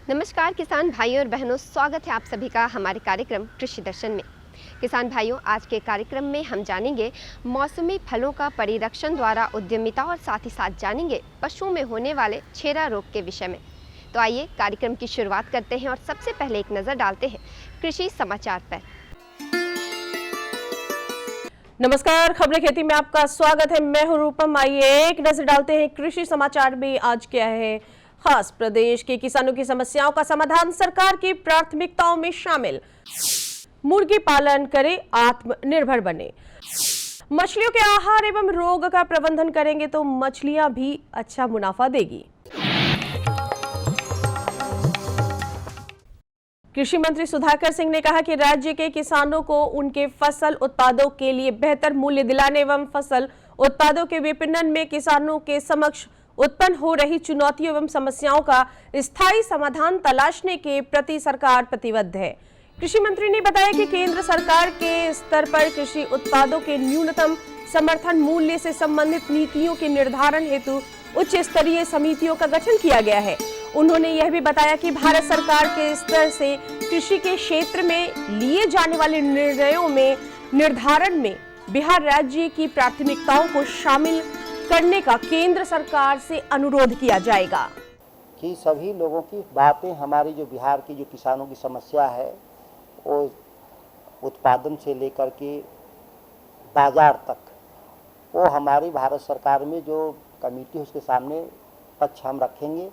नमस्कार किसान भाइयों और बहनों, स्वागत है आप सभी का हमारे कार्यक्रम कृषि दर्शन में। किसान भाइयों, आज के कार्यक्रम में हम जानेंगे मौसमी फलों का परिरक्षण द्वारा उद्यमिता और साथ ही साथ जानेंगे पशुओं में होने वाले छेरा रोग के विषय में। तो आइए कार्यक्रम की शुरुआत करते हैं और सबसे पहले एक नज़र डालते हैं कृषि समाचार पर। नमस्कार, खबरें खेती में आपका स्वागत है। मैं हूं रूपम। आइए एक नजर डालते हैं कृषि समाचार में आज क्या है खास। प्रदेश के किसानों की समस्याओं का समाधान सरकार की प्राथमिकताओं में शामिल। मुर्गी पालन करें, आत्मनिर्भर बने। मछलियों के आहार एवं रोग का प्रबंधन करेंगे तो मछलियां भी अच्छा मुनाफा देगी। कृषि मंत्री सुधाकर सिंह ने कहा कि राज्य के किसानों को उनके फसल उत्पादों के लिए बेहतर मूल्य दिलाने एवं फसल उत्पादों के विपणन में किसानों के समक्ष उत्पन्न हो रही चुनौतियों एवं समस्याओं का स्थायी समाधान तलाशने के प्रति सरकार प्रतिबद्ध है। कृषि मंत्री ने बताया कि केंद्र सरकार के स्तर पर कृषि उत्पादों के न्यूनतम समर्थन मूल्य से संबंधित नीतियों के निर्धारण हेतु उच्च स्तरीय समितियों का गठन किया गया है। उन्होंने यह भी बताया कि भारत सरकार के स्तर से कृषि के क्षेत्र में लिए जाने वाले निर्णयों में निर्धारण में बिहार राज्य की प्राथमिकताओं को शामिल करने का केंद्र सरकार से अनुरोध किया जाएगा कि सभी लोगों की बातें, हमारी जो बिहार की जो किसानों की समस्या है वो उत्पादन से लेकर के बाजार तक, वो हमारी भारत सरकार में जो कमेटी है उसके सामने पक्ष हम रखेंगे।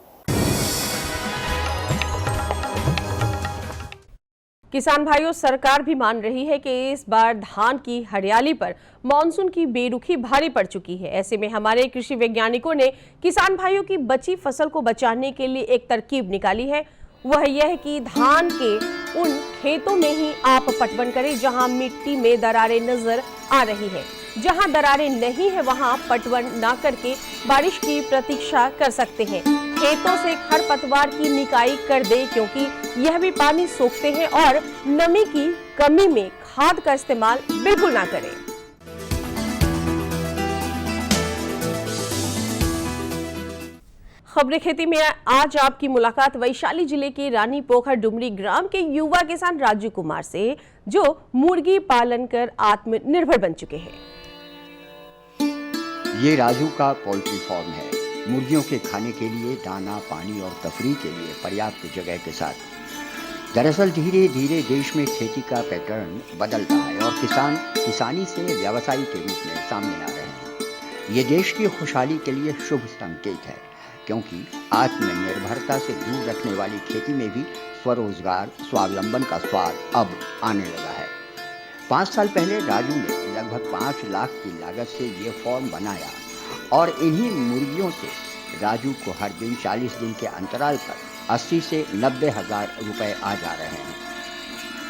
किसान भाइयों, सरकार भी मान रही है कि इस बार धान की हरियाली पर मानसून की बेरुखी भारी पड़ चुकी है। ऐसे में हमारे कृषि वैज्ञानिकों ने किसान भाइयों की बची फसल को बचाने के लिए एक तरकीब निकाली है। वह यह कि धान के उन खेतों में ही आप पटवन करें जहां मिट्टी में दरारें नजर आ रही है। जहां दरारें नहीं है वहां पटवन ना करके बारिश की प्रतीक्षा कर सकते हैं। खेतों से खरपतवार की निकाई कर दे क्योंकि यह भी पानी सोखते हैं और नमी की कमी में खाद का इस्तेमाल बिल्कुल ना करें। खबरें खेती में आज आपकी मुलाकात वैशाली जिले के रानी पोखर डुमरी ग्राम के युवा किसान राजू कुमार से, जो मुर्गी पालन कर आत्मनिर्भर बन चुके हैं। ये राजू का पोल्ट्री फार्म है। मुर्गियों के खाने के लिए दाना, पानी और तफरीह के लिए पर्याप्त जगह के साथ। दरअसल धीरे धीरे देश में खेती का पैटर्न बदलता है और किसान किसानी से व्यवसायी के रूप में सामने आ रहे हैं। ये देश की खुशहाली के लिए शुभ संकेत है, क्योंकि आत्मनिर्भरता से दूर रखने वाली खेती में भी स्वरोजगार, स्वावलंबन का स्वाद अब आने लगा है। 5 साल पहले राजू ने लगभग 5 लाख की लागत से ये फॉर्म बनाया और इन्हीं मुर्गियों से राजू को हर दिन 40 दिन के अंतराल पर 80 से 90 हज़ार रुपए आ जा रहे हैं।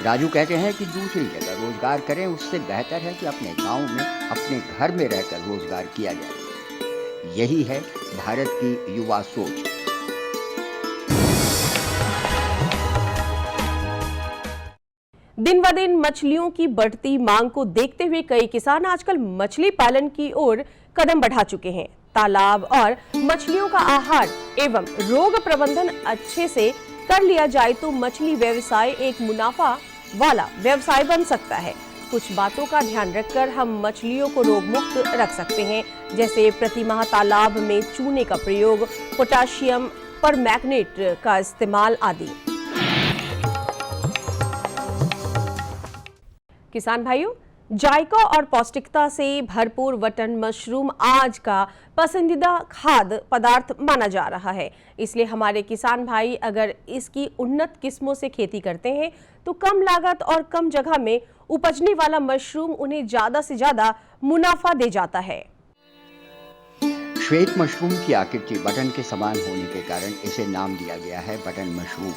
राजू कहते हैं कि दूसरी जगह रोजगार करें, उससे बेहतर है कि अपने गांव में, अपने घर में रहकर रोजगार किया जाए। यही है भारत की युवा सोच। दिन ब दिन मछलियों की बढ़ती मांग को देखते हुए कई किसान आजकल मछली पालन की ओर कदम बढ़ा चुके हैं। तालाब और मछलियों का आहार एवं रोग प्रबंधन अच्छे से कर लिया जाए तो मछली व्यवसाय एक मुनाफा वाला व्यवसाय बन सकता है। कुछ बातों का ध्यान रखकर हम मछलियों को रोग मुक्त रख सकते हैं, जैसे प्रति माह तालाब में चूने का प्रयोग, पोटाशियम परमैंगनेट का इस्तेमाल आदि। किसान भाइयों, जायका और पौष्टिकता से भरपूर बटन मशरूम आज का पसंदीदा खाद्य पदार्थ माना जा रहा है। इसलिए हमारे किसान भाई अगर इसकी उन्नत किस्मों से खेती करते हैं तो कम लागत और कम जगह में उपजने वाला मशरूम उन्हें ज्यादा से ज्यादा मुनाफा दे जाता है। श्वेत मशरूम की आकृति बटन के समान होने के कारण इसे नाम दिया गया है बटन मशरूम।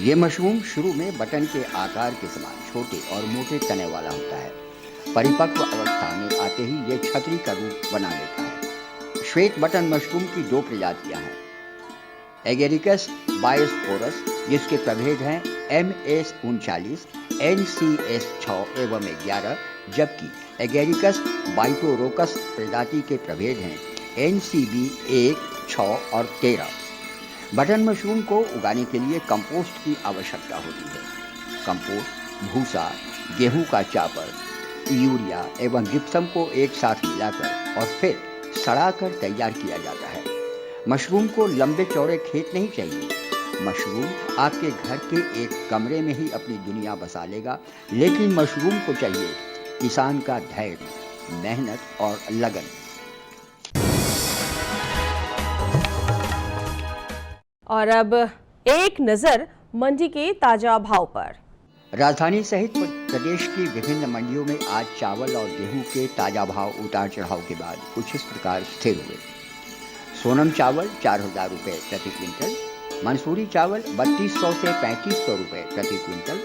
ये मशरूम शुरू में बटन के आकार के समान छोटे और मोटे तने वाला होता है। परिपक्व अवस्था में आते ही ये छतरी का रूप बना लेता है। श्वेत बटन मशरूम की 2 प्रजातियां हैं, एगेरिकस बायोस्पोरस जिसके प्रभेद हैं MS39, NCS 6 एवं 11, जबकि एगेरिकस बाइटोरोकस प्रजाति के प्रभेद हैं NCB 1, 6 और 13। बटन मशरूम को उगाने के लिए कंपोस्ट की आवश्यकता होती है। कंपोस्ट भूसा, गेहूं का चापर, यूरिया एवं जिप्सम को एक साथ मिलाकर और फिर सड़ाकर तैयार किया जाता है। मशरूम को लंबे चौड़े खेत नहीं चाहिए। मशरूम आपके घर के एक कमरे में ही अपनी दुनिया बसा लेगा, लेकिन मशरूम को चाहिए किसान का धैर्य, मेहनत और लगन। और अब एक नजर मंडी के ताजा भाव पर। राजधानी सहित प्रदेश की विभिन्न मंडियों में आज चावल और गेहूं के ताजा भाव उतार चढ़ाव के बाद कुछ इस प्रकार स्थिर हुए। सोनम चावल 4000 रुपये प्रति क्विंटल, मंसूरी चावल 3200 से 3500 रुपये प्रति क्विंटल,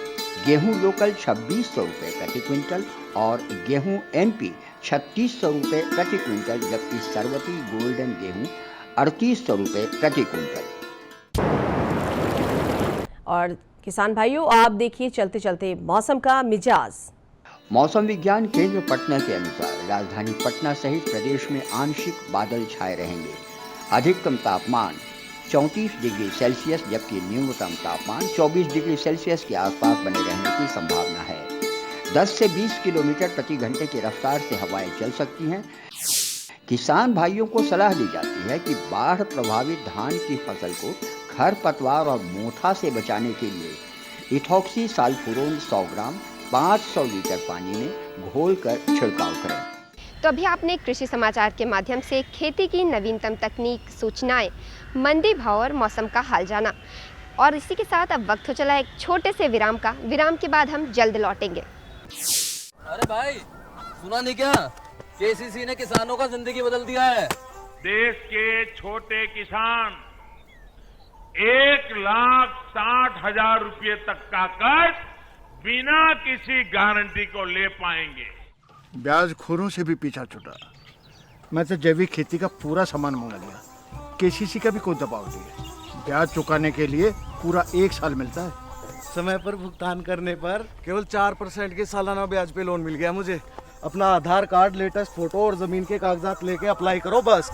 गेहूं लोकल 2600 रुपये प्रति क्विंटल और गेहूं MP 3600 रुपये प्रति क्विंटल, जबकि सरवती गोल्डन गेहूं 3800 रुपये प्रति क्विंटल। और किसान भाइयों, आप देखिए चलते चलते मौसम का मिजाज। मौसम विज्ञान केंद्र पटना के अनुसार राजधानी पटना सहित प्रदेश में आंशिक बादल छाए रहेंगे। अधिकतम तापमान 34 डिग्री सेल्सियस जबकि न्यूनतम तापमान 24 डिग्री सेल्सियस के आसपास बने रहने की संभावना है। 10 से 20 किलोमीटर प्रति घंटे की रफ्तार से हवाएं चल सकती हैं। किसान भाइयों को सलाह दी जाती है कि बाढ़ प्रभावित धान की फसल को खरपतवार और मोथा से बचाने के लिए इथॉक्सी साल्फुरोन 100 ग्राम 500 लीटर पानी में घोलकर छिड़काव करें। तो अभी आपने कृषि समाचार के माध्यम से खेती की नवीनतम तकनीक, सूचनाएं, मंडी भाव और मौसम का हाल जाना। और इसी के साथ अब वक्त हो चला एक छोटे से विराम का। विराम के बाद हम जल्द लौटेंगे। अरे भाई, सुना नहीं क्या? KCC ने किसानों का जिंदगी बदल दिया है। देश के छोटे किसान 1,60,000 रुपये तक का कर्ज बिना किसी गारंटी को ले पाएंगे। ब्याज खोरों से भी पीछा छूटा। मैं तो जैविक खेती का पूरा सामान मंगा लिया। KCC का भी कोई दबाव नहीं है। ब्याज चुकाने के लिए पूरा 1 साल मिलता है। समय पर भुगतान करने पर केवल 4% के सालाना ब्याज पे लोन मिल गया मुझे। अपना आधार कार्ड, लेटेस्ट फोटो और जमीन के कागजात लेके अप्लाई करो बस।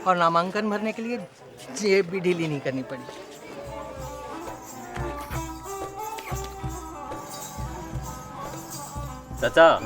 और नामांकन भरने के लिए जेब भी ढीली नहीं करनी पड़ी। चाचा,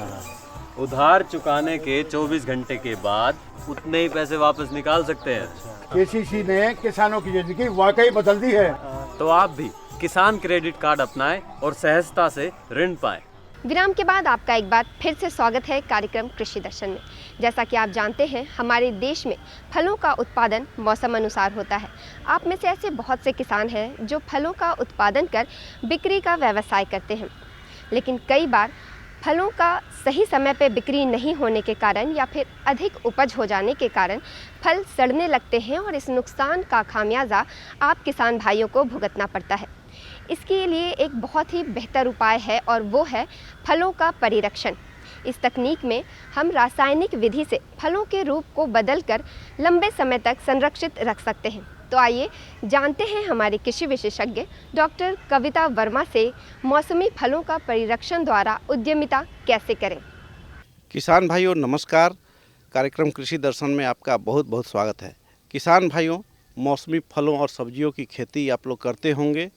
उधार चुकाने के 24 घंटे के बाद उतने ही पैसे वापस निकाल सकते हैं। KCC ने किसानों की जिंदगी वाकई बदल दी है। तो आप भी किसान क्रेडिट कार्ड अपनाएं और सहजता से ऋण पाएं। विराम के बाद आपका एक बार फिर से स्वागत है कार्यक्रम कृषि दर्शन में। जैसा कि आप जानते हैं, हमारे देश में फलों का उत्पादन मौसम अनुसार होता है। आप में से ऐसे बहुत से किसान हैं जो फलों का उत्पादन कर बिक्री का व्यवसाय करते हैं, लेकिन कई बार फलों का सही समय पर बिक्री नहीं होने के कारण या फिर अधिक उपज हो जाने के कारण फल सड़ने लगते हैं और इस नुकसान का खामियाजा आप किसान भाइयों को भुगतना पड़ता है। इसके लिए एक बहुत ही बेहतर उपाय है और वो है फलों का परिरक्षण। इस तकनीक में हम रासायनिक विधि से फलों के रूप को बदलकर लंबे समय तक संरक्षित रख सकते हैं। तो आइए जानते हैं हमारे कृषि विशेषज्ञ डॉक्टर कविता वर्मा से मौसमी फलों का परिरक्षण द्वारा उद्यमिता कैसे करें। किसान भाइयों नमस्कार, कार्यक्रम कृषि दर्शन में आपका बहुत बहुत स्वागत है। किसान भाइयों, मौसमी फलों और सब्जियों की खेती आप लोग करते होंगे।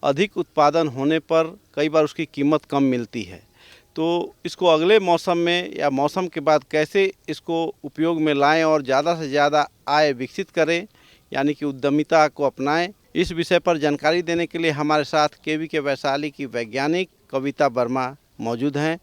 अधिक उत्पादन होने पर कई बार उसकी कीमत कम मिलती है, तो इसको अगले मौसम में या मौसम के बाद कैसे इसको उपयोग में लाएं और ज़्यादा से ज़्यादा आय विकसित करें, यानी कि उद्यमिता को अपनाएं। इस विषय पर जानकारी देने के लिए हमारे साथ KVK वैशाली की वैज्ञानिक कविता वर्मा मौजूद हैं।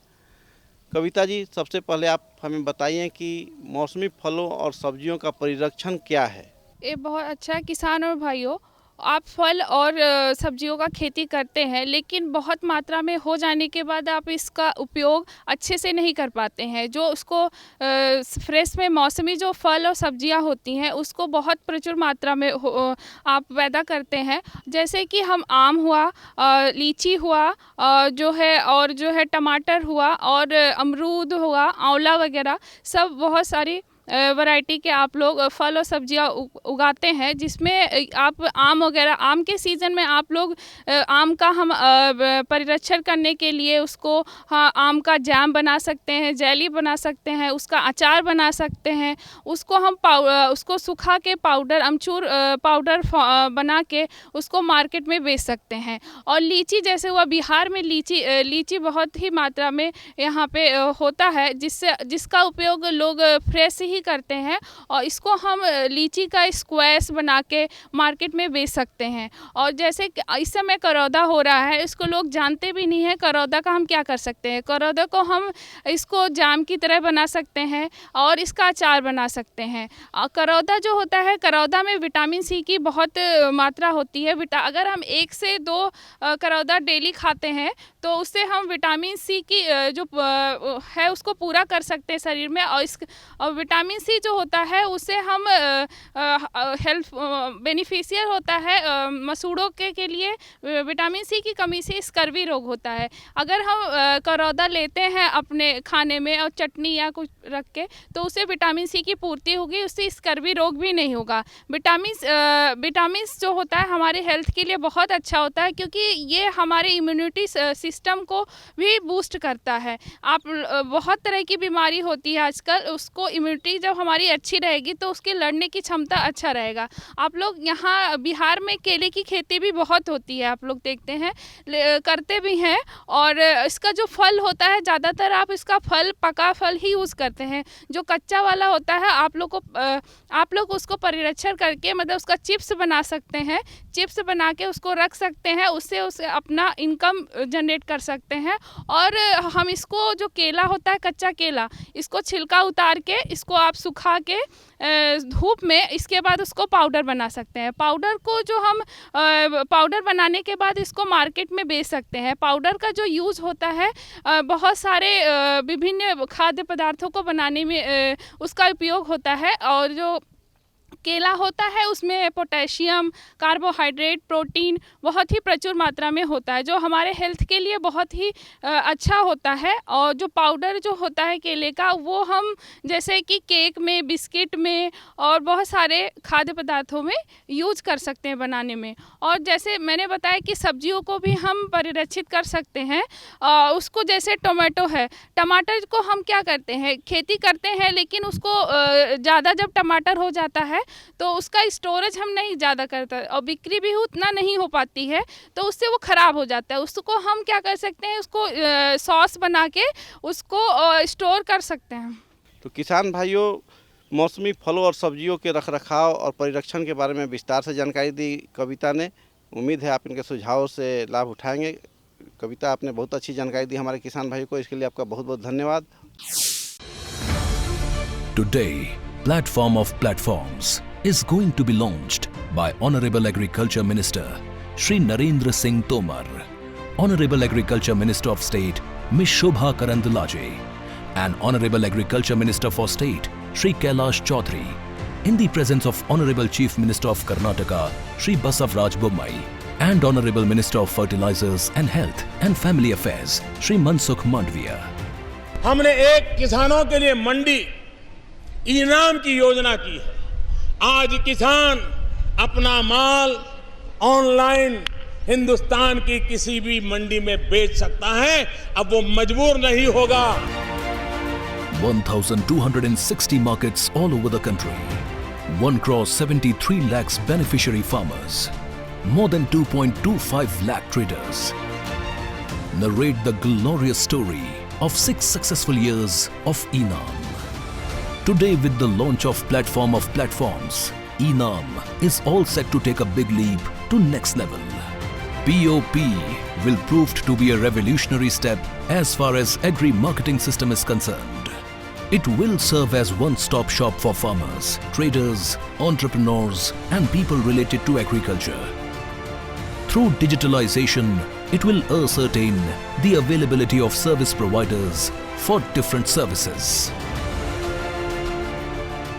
कविता जी, सबसे पहले आप हमें बताइए कि मौसमी फलों और सब्जियों का परिरक्षण क्या है। ये बहुत अच्छा है किसान और भाइयों, आप फल और सब्जियों का खेती करते हैं, लेकिन बहुत मात्रा में हो जाने के बाद आप इसका उपयोग अच्छे से नहीं कर पाते हैं। जो उसको फ्रेश में मौसमी जो फल और सब्जियां होती हैं उसको बहुत प्रचुर मात्रा में आप पैदा करते हैं। जैसे कि हम आम हुआ, लीची हुआ, जो है टमाटर हुआ और अमरूद हुआ, आंवला वगैरह सब बहुत सारी वैरायटी के आप लोग फल और सब्जियां उगाते हैं, जिसमें आप आम वगैरह, आम के सीज़न में आप लोग आम का हम परिरक्षण करने के लिए उसको आम का जैम बना सकते हैं, जेली बना सकते हैं, उसका अचार बना सकते हैं, उसको हम उसको सुखा के पाउडर, अमचूर पाउडर बना के उसको मार्केट में बेच सकते हैं। और लीची जैसे हुआ, बिहार में लीची बहुत ही मात्रा में यहाँ पे होता है, जिसका उपयोग लोग फ्रेश ही करते हैं और इसको हम लीची का स्क्वैश बना के मार्केट में बेच सकते हैं। और जैसे इस समय करौदा हो रहा है, इसको लोग जानते भी नहीं है। करौदा का हम क्या कर सकते हैं? करौदा को हम इसको जाम की तरह बना सकते हैं और इसका अचार बना सकते हैं। करौदा जो होता है, करौदा में विटामिन सी की बहुत मात्रा होती है। अगर हम 1 से 2 करौदा डेली खाते हैं तो उससे हम विटामिन सी की जो है उसको पूरा कर सकते हैं शरीर में। और विटामिन सी जो होता है उससे हम हेल्थ बेनिफिशियल होता है मसूड़ों के लिए। विटामिन सी की कमी से स्कर्वी रोग होता है। अगर हम करौदा लेते हैं अपने खाने में और चटनी या कुछ रख के, तो उससे विटामिन सी की पूर्ति होगी, उससे स्कर्वी रोग भी नहीं होगा। विटामिन जो होता है हमारे हेल्थ के लिए बहुत अच्छा होता है, क्योंकि ये हमारे इम्यूनिटी सिस्टम को भी बूस्ट करता है। आप बहुत तरह की बीमारी होती है आजकल, उसको इम्यूनिटी जब हमारी अच्छी रहेगी तो उसके लड़ने की क्षमता अच्छा रहेगा। आप लोग यहाँ बिहार में केले की खेती भी बहुत होती है, आप लोग देखते हैं, करते भी हैं। और इसका जो फल होता है, ज़्यादातर आप इसका पका फल ही यूज़ करते हैं। जो कच्चा वाला होता है आप लोग उसको परिरक्षण करके, मतलब उसका चिप्स बना सकते हैं। चिप्स बना के उसको रख सकते हैं, उससे अपना इनकम जनरेट कर सकते हैं। और हम इसको, जो केला होता है, कच्चा केला, इसको छिलका उतार के इसको आप सुखा के धूप में, इसके बाद उसको पाउडर बना सकते हैं। पाउडर को जो हम पाउडर बनाने के बाद इसको मार्केट में बेच सकते हैं। पाउडर का जो यूज़ होता है बहुत सारे विभिन्न खाद्य पदार्थों को बनाने में उसका उपयोग होता है। और जो केला होता है उसमें पोटेशियम, कार्बोहाइड्रेट, प्रोटीन बहुत ही प्रचुर मात्रा में होता है, जो हमारे हेल्थ के लिए बहुत ही अच्छा होता है। और जो पाउडर जो होता है केले का, वो हम जैसे कि केक में, बिस्किट में और बहुत सारे खाद्य पदार्थों में यूज कर सकते हैं बनाने में। और जैसे मैंने बताया कि सब्जियों को भी हम परिरक्षित कर सकते हैं। उसको जैसे टोमेटो है, टमाटर को हम क्या करते हैं, खेती करते हैं, लेकिन उसको ज़्यादा जब टमाटर हो जाता है तो उसका स्टोरेज हम नहीं ज़्यादा करते और बिक्री भी उतना नहीं हो पाती है, तो उससे वो ख़राब हो जाता है। उसको हम क्या कर सकते हैं, उसको सॉस बना के उसको स्टोर कर सकते हैं। तो किसान भाइयों, मौसमी फलों और सब्जियों के रखरखाव और परिरक्षण के बारे में विस्तार से जानकारी दी कविता ने। उम्मीद है आप इनके सुझावों से लाभ उठाएंगे। कविता, आपने बहुत अच्छी जानकारी दी हमारे किसान भाइयों को, इसके लिए आपका बहुत बहुत धन्यवाद। Today, Platform of Platforms is going to be launched by Honorable Agriculture Minister Shri Narendra Singh Tomar, Honorable Agriculture Minister of State Ms. Shobha Karandalaje, and Honorable Agriculture Minister for State Shri Kailash Chaudhary, in the presence of Honorable Chief Minister of Karnataka Shri Basavaraj Bommai and Honorable Minister of Fertilizers and Health and Family Affairs Shri Mansukh Mandviya. हमने एक किसानों के लिए मंडी इनाम की योजना की है। आज किसान अपना माल ऑनलाइन हिंदुस्तान की किसी भी मंडी में बेच सकता है। अब वो मजबूर नहीं होगा। 1,260 markets all over the country. 1,73 lakhs beneficiary farmers. More than 2.25 lakh traders. Narrate the glorious story of 6 successful years of ENAM. Today, with the launch of Platform of Platforms, ENAM is all set to take a big leap to next level. POP will prove to be a revolutionary step as far as agri-marketing system is concerned. It will serve as one-stop shop for farmers, traders, entrepreneurs and people related to agriculture. Through digitalization, it will ascertain the availability of service providers for different services.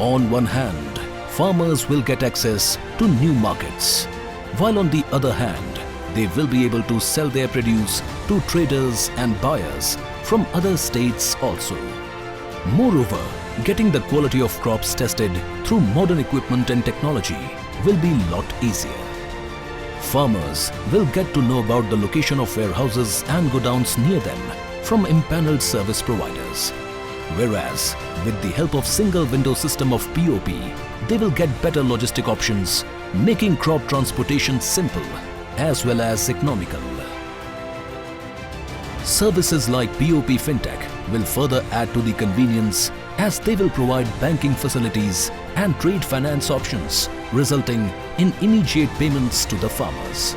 On one hand, farmers will get access to new markets, while on the other hand, they will be able to sell their produce to traders and buyers from other states also. Moreover, getting the quality of crops tested through modern equipment and technology will be a lot easier. Farmers will get to know about the location of warehouses and godowns near them from empaneled service providers. Whereas, with the help of single window system of POP, they will get better logistic options, making crop transportation simple as well as economical. Services like POP Fintech will further add to the convenience as they will provide banking facilities and trade finance options, resulting in immediate payments to the farmers.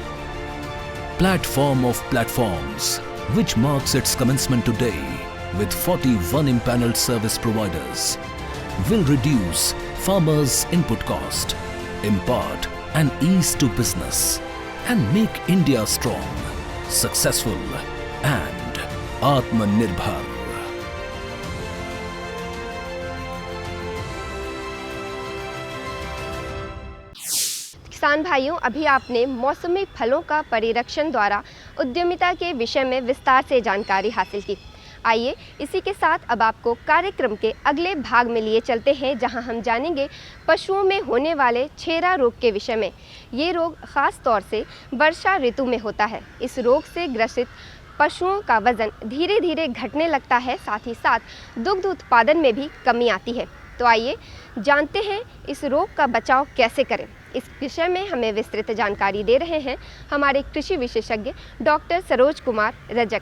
Platform of platforms, which marks its commencement today with 41 empaneled service providers, will reduce farmers' input cost, impart an ease to business, and make India strong, successful, and Atmanirbhar. किसान भाइयों, अभी आपने मौसमी फलों का परिरक्षण द्वारा उद्यमिता के विषय में विस्तार से जानकारी हासिल की। आइए इसी के साथ अब आपको कार्यक्रम के अगले भाग में लिए चलते हैं, जहां हम जानेंगे पशुओं में होने वाले छेरा रोग के विषय में। ये रोग ख़ास तौर से वर्षा ऋतु में होता है। इस रोग से ग्रसित पशुओं का वज़न धीरे धीरे घटने लगता है, साथ ही साथ दुग्ध उत्पादन में भी कमी आती है। तो आइए जानते हैं इस रोग का बचाव कैसे करें। इस विषय में हमें विस्तृत जानकारी दे रहे हैं हमारे कृषि विशेषज्ञ डॉक्टर सरोज कुमार रजक।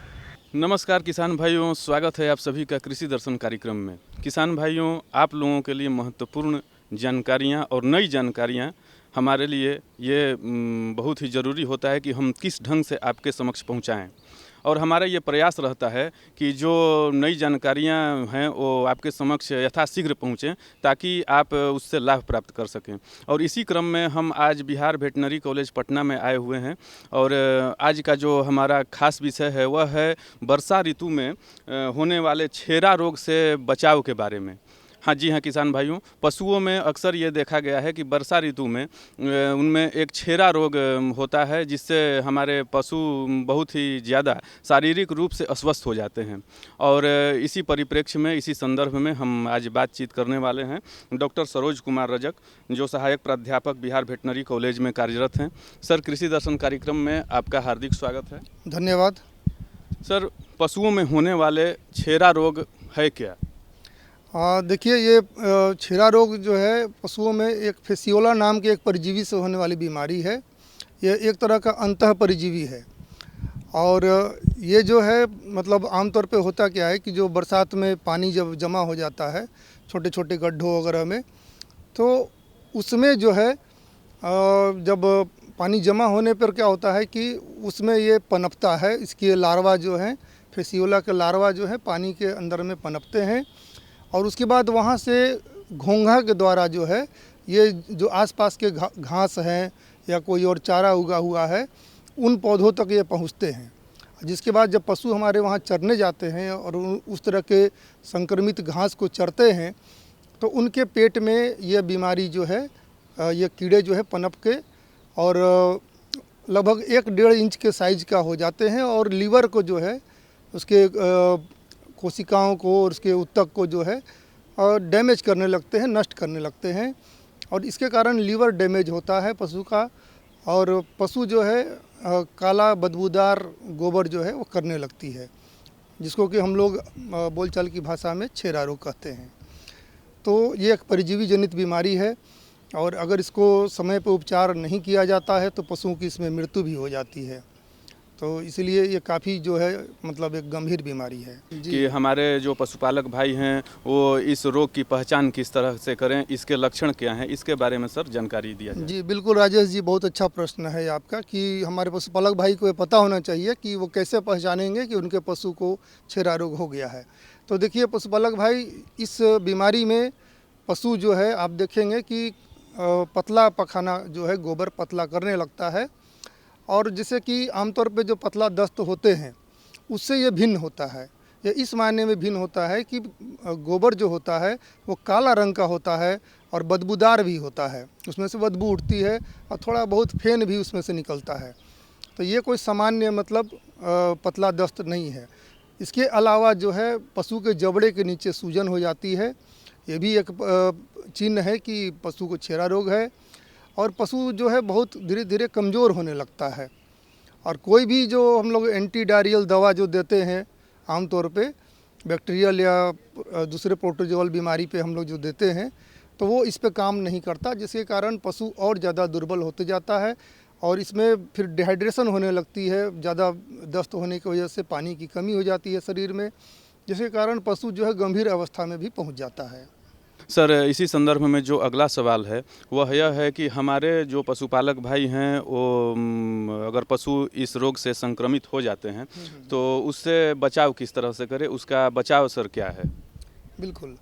नमस्कार किसान भाइयों, स्वागत है आप सभी का कृषि दर्शन कार्यक्रम में। किसान भाइयों, आप लोगों के लिए महत्वपूर्ण जानकारियां और नई जानकारियां हमारे लिए ये बहुत ही ज़रूरी होता है कि हम किस ढंग से आपके समक्ष पहुंचाएं। और हमारा ये प्रयास रहता है कि जो नई जानकारियां हैं वो आपके समक्ष यथाशीघ्र पहुँचें, ताकि आप उससे लाभ प्राप्त कर सकें। और इसी क्रम में हम आज बिहार वेटनरी कॉलेज पटना में आए हुए हैं, और आज का जो हमारा खास विषय है वह है वर्षा ऋतु में होने वाले छेरा रोग से बचाव के बारे में। हाँ जी हाँ किसान भाइयों, पशुओं में अक्सर ये देखा गया है कि वर्षा ऋतु में उनमें एक छेरा रोग होता है, जिससे हमारे पशु बहुत ही ज़्यादा शारीरिक रूप से अस्वस्थ हो जाते हैं। और इसी परिप्रेक्ष्य में, इसी संदर्भ में हम आज बातचीत करने वाले हैं डॉक्टर सरोज कुमार रजक, जो सहायक प्राध्यापक बिहार वेटनरी कॉलेज में कार्यरत हैं। सर, कृषि दर्शन कार्यक्रम में आपका हार्दिक स्वागत है। धन्यवाद। सर, पशुओं में होने वाले छेरा रोग है क्या? देखिए, ये छेरा रोग जो है पशुओं में एक फेसियोला नाम के एक परजीवी से होने वाली बीमारी है। ये एक तरह का अंतः परजीवी है, और ये जो है मतलब आमतौर पे होता क्या है कि जो बरसात में पानी जब जमा हो जाता है छोटे छोटे गड्ढों वगैरह में, तो उसमें जो है जब पानी जमा होने पर क्या होता है कि उसमें ये पनपता है। इसके लार्वा जो हैं, फेसियोला के लार्वा जो है पानी के अंदर में पनपते हैं, और उसके बाद वहाँ से घोंघा के द्वारा जो है ये जो आसपास के घास हैं या कोई और चारा उगा हुआ है उन पौधों तक ये पहुँचते हैं। जिसके बाद जब पशु हमारे वहाँ चरने जाते हैं और उस तरह के संक्रमित घास को चरते हैं, तो उनके पेट में ये बीमारी जो है, ये कीड़े जो है पनप के और लगभग 1-1.5 इंच के साइज़ का हो जाते हैं, और लीवर को जो है उसके कोशिकाओं को और उसके ऊतक को जो है डैमेज करने लगते हैं, नष्ट करने लगते हैं, और इसके कारण लीवर डैमेज होता है पशु का, और पशु जो है काला बदबूदार गोबर जो है वो करने लगती है, जिसको कि हम लोग बोलचाल की भाषा में छेरा रोग कहते हैं। तो ये एक परजीवी जनित बीमारी है, और अगर इसको समय पर उपचार नहीं किया जाता है तो पशुओं की इसमें मृत्यु भी हो जाती है। तो इसलिए ये काफ़ी जो है मतलब एक गंभीर बीमारी है कि हमारे जो पशुपालक भाई हैं वो इस रोग की पहचान किस तरह से करें, इसके लक्षण क्या हैं, इसके बारे में सर जानकारी दिया जाए। जी बिल्कुल राजेश जी, बहुत अच्छा प्रश्न है आपका कि हमारे पशुपालक भाई को ये पता होना चाहिए कि वो कैसे पहचानेंगे कि उनके पशु को छेरा रोग हो गया है। तो देखिए पशुपालक भाई, इस बीमारी में पशु जो है आप देखेंगे कि पतला पखाना जो है गोबर पतला करने लगता है, और जैसे कि आमतौर पे जो पतला दस्त होते हैं उससे ये भिन्न होता है। ये इस मायने में भिन्न होता है कि गोबर जो होता है वो काला रंग का होता है और बदबूदार भी होता है, उसमें से बदबू उठती है और थोड़ा बहुत फेन भी उसमें से निकलता है। तो ये कोई सामान्य मतलब पतला दस्त नहीं है। इसके अलावा जो है पशु के जबड़े के नीचे सूजन हो जाती है, ये भी एक चिन्ह है कि पशु को छेरा रोग है। और पशु जो है बहुत धीरे धीरे कमज़ोर होने लगता है। और कोई भी जो हम लोग एंटी डायरियल दवा जो देते हैं आमतौर पे बैक्टीरियल या दूसरे प्रोटोजोअल बीमारी पे हम लोग जो देते हैं तो वो इस पे काम नहीं करता, जिसके कारण पशु और ज़्यादा दुर्बल होते जाता है और इसमें फिर डिहाइड्रेशन होने लगती है। ज़्यादा दस्त होने की वजह से पानी की कमी हो जाती है शरीर में, जिसके कारण पशु जो है गंभीर अवस्था में भी पहुंच जाता है। सर, इसी संदर्भ में जो अगला सवाल है वह यह है कि हमारे जो पशुपालक भाई हैं वो अगर पशु इस रोग से संक्रमित हो जाते हैं तो उससे बचाव किस तरह से करें, उसका बचाव सर क्या है? बिल्कुल,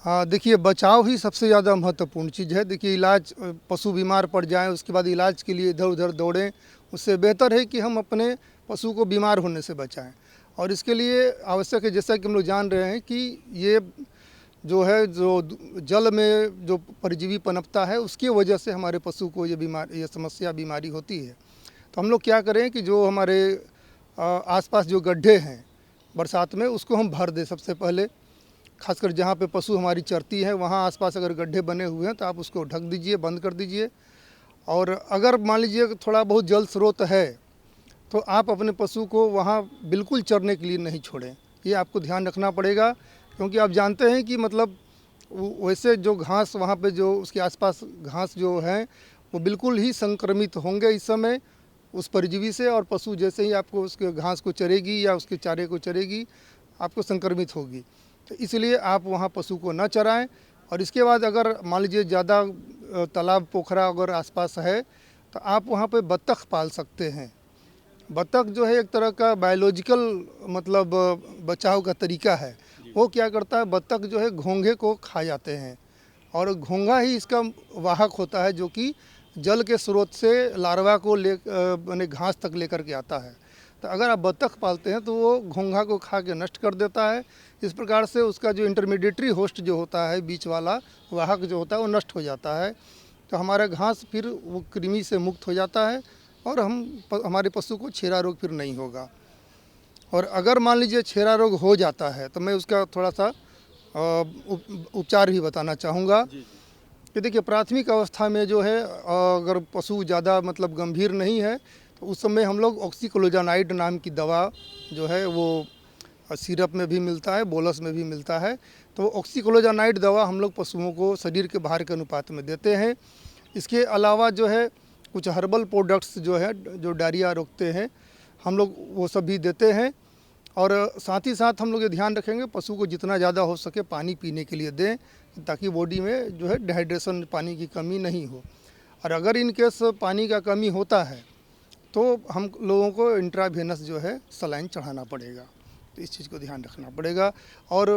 हाँ, देखिए बचाव ही सबसे ज़्यादा महत्वपूर्ण चीज़ है। देखिए इलाज, पशु बीमार पड़ जाएं उसके बाद इलाज के लिए इधर उधर दौड़ें, उससे बेहतर है कि हम अपने पशु को बीमार होने से बचाएं। और इसके लिए आवश्यक है, जैसा कि हम लोग जान रहे हैं कि ये जो है जो जल में जो परजीवी पनपता है उसकी वजह से हमारे पशु को ये समस्या बीमारी होती है। तो हम लोग क्या करें कि जो हमारे आसपास जो गड्ढे हैं बरसात में उसको हम भर दें सबसे पहले। खासकर जहाँ पे पशु हमारी चरती है वहाँ आसपास अगर गड्ढे बने हुए हैं तो आप उसको ढक दीजिए, बंद कर दीजिए। और अगर मान लीजिए थोड़ा बहुत जल स्रोत है तो आप अपने पशु को वहाँ बिल्कुल चरने के लिए नहीं छोड़ें, ये आपको ध्यान रखना पड़ेगा। क्योंकि आप जानते हैं कि मतलब वैसे जो घास वहाँ पे जो उसके आसपास घास जो है वो बिल्कुल ही संक्रमित होंगे इस समय उस परजीवी से, और पशु जैसे ही आपको उसके घास को चरेगी या उसके चारे को चरेगी आपको संक्रमित होगी। तो इसलिए आप वहाँ पशु को न चराएं। और इसके बाद अगर मान लीजिए ज़्यादा तालाब पोखरा अगर आसपास है तो आप वहाँ पे बत्तख पाल सकते हैं। बत्तख जो है एक तरह का बायोलॉजिकल मतलब बचाव का तरीका है। वो क्या करता है, बत्तख जो है घोंघे को खा जाते हैं और घोंघा ही इसका वाहक होता है जो कि जल के स्रोत से लार्वा को माने घास तक लेकर के आता है। तो अगर आप बत्तख पालते हैं तो वो घोंघा को खा के नष्ट कर देता है। इस प्रकार से उसका जो इंटरमीडिएटरी होस्ट जो होता है, बीच वाला वाहक जो होता है वो नष्ट हो जाता है। तो हमारा घास फिर वो कृमि से मुक्त हो जाता है और हमारे पशु को छेरा रोग फिर नहीं होगा। और अगर मान लीजिए छेरा रोग हो जाता है तो मैं उसका थोड़ा सा उपचार भी बताना चाहूँगा कि देखिए प्राथमिक अवस्था में जो है अगर पशु ज़्यादा मतलब गंभीर नहीं है तो उस समय हम लोग ऑक्सीक्लोजानाइड नाम की दवा जो है वो सिरप में भी मिलता है, बोलस में भी मिलता है। तो ऑक्सीक्लोजानाइड दवा हम लोग पशुओं को शरीर के भार के अनुपात में देते हैं। इसके अलावा जो है कुछ हर्बल प्रोडक्ट्स जो है जो डायरिया रोकते हैं हम लोग वो सब भी देते हैं। और साथ ही साथ हम लोग ये ध्यान रखेंगे पशु को जितना ज़्यादा हो सके पानी पीने के लिए दें ताकि बॉडी में जो है डिहाइड्रेशन, पानी की कमी नहीं हो। और अगर इन केस पानी का कमी होता है तो हम लोगों को इंट्रावेनस जो है सलाइन चढ़ाना पड़ेगा। तो इस चीज़ को ध्यान रखना पड़ेगा। और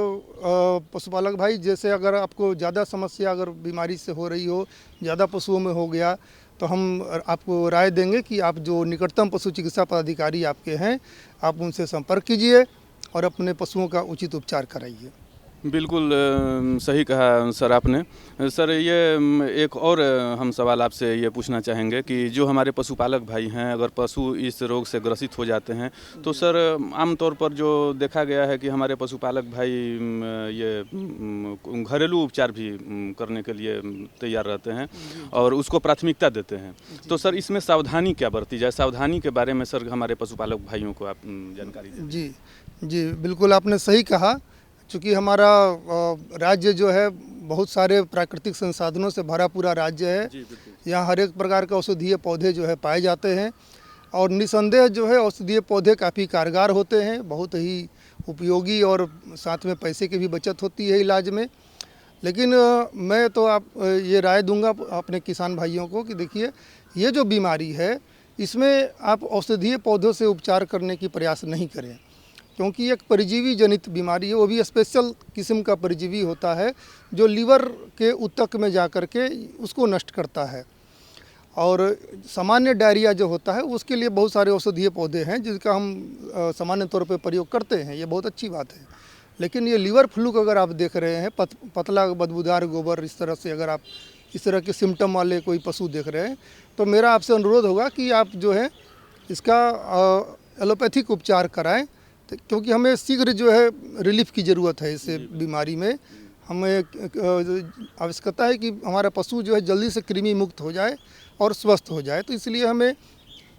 पशुपालक भाई, जैसे अगर आपको ज़्यादा समस्या अगर बीमारी से हो रही हो, ज़्यादा पशुओं में हो गया, तो हम आपको राय देंगे कि आप जो निकटतम पशु चिकित्सा पदाधिकारी आपके हैं आप उनसे संपर्क कीजिए और अपने पशुओं का उचित उपचार कराइए। बिल्कुल सही कहा सर आपने। सर, ये एक और हम सवाल आपसे ये पूछना चाहेंगे कि जो हमारे पशुपालक भाई हैं अगर पशु इस रोग से ग्रसित हो जाते हैं तो सर आमतौर पर जो देखा गया है कि हमारे पशुपालक भाई ये घरेलू उपचार भी करने के लिए तैयार रहते हैं और उसको प्राथमिकता देते हैं। तो सर इसमें सावधानी क्या बरती जाए, सावधानी के बारे में सर हमारे पशुपालक भाइयों को आप जानकारी दें। जी बिल्कुल, आपने सही कहा। चूँकि हमारा राज्य जो है बहुत सारे प्राकृतिक संसाधनों से भरा पूरा राज्य है, यहाँ हर एक प्रकार के औषधीय पौधे जो है पाए जाते हैं और निसंदेह जो है औषधीय पौधे काफ़ी कारगर होते हैं, बहुत ही उपयोगी और साथ में पैसे की भी बचत होती है इलाज में। लेकिन मैं तो आप ये राय दूंगा अपने किसान भाइयों को कि देखिए ये जो बीमारी है इसमें आप औषधीय पौधों से उपचार करने की प्रयास नहीं करें, क्योंकि एक परजीवी जनित बीमारी है, वो भी स्पेशल किस्म का परजीवी होता है जो लीवर के ऊतक में जा कर के उसको नष्ट करता है। और सामान्य डायरिया जो होता है उसके लिए बहुत सारे औषधीय पौधे हैं जिसका हम सामान्य तौर पे प्रयोग करते हैं, ये बहुत अच्छी बात है। लेकिन ये लीवर फ्लू का अगर आप देख रहे हैं, पतला बदबूदार गोबर, इस तरह से अगर आप इस तरह के सिम्टम वाले कोई पशु देख रहे हैं, तो मेरा आपसे अनुरोध होगा कि आप जो है इसका एलोपैथिक उपचार कराएं, क्योंकि हमें शीघ्र जो है रिलीफ की ज़रूरत है इस बीमारी में। हमें आवश्यकता है कि हमारा पशु जो है जल्दी से कृमि मुक्त हो जाए और स्वस्थ हो जाए, तो इसलिए हमें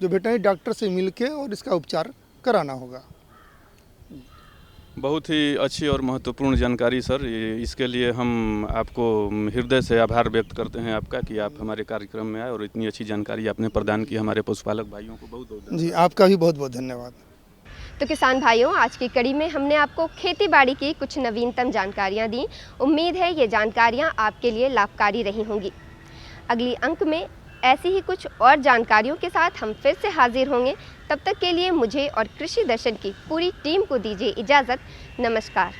जो वेटरनरी डॉक्टर से मिलके और इसका उपचार कराना होगा। बहुत ही अच्छी और महत्वपूर्ण जानकारी सर, इसके लिए हम आपको हृदय से आभार व्यक्त करते हैं आपका कि आप हमारे कार्यक्रम में आए और इतनी अच्छी जानकारी आपने प्रदान की हमारे पशुपालक भाइयों को। बहुत बहुत जी, आपका भी बहुत बहुत धन्यवाद। तो किसान भाइयों, आज की कड़ी में हमने आपको खेती बाड़ी की कुछ नवीनतम जानकारियां दी। उम्मीद है ये जानकारियां आपके लिए लाभकारी रही होंगी। अगली अंक में ऐसी ही कुछ और जानकारियों के साथ हम फिर से हाजिर होंगे। तब तक के लिए मुझे और कृषि दर्शन की पूरी टीम को दीजिए इजाज़त। नमस्कार।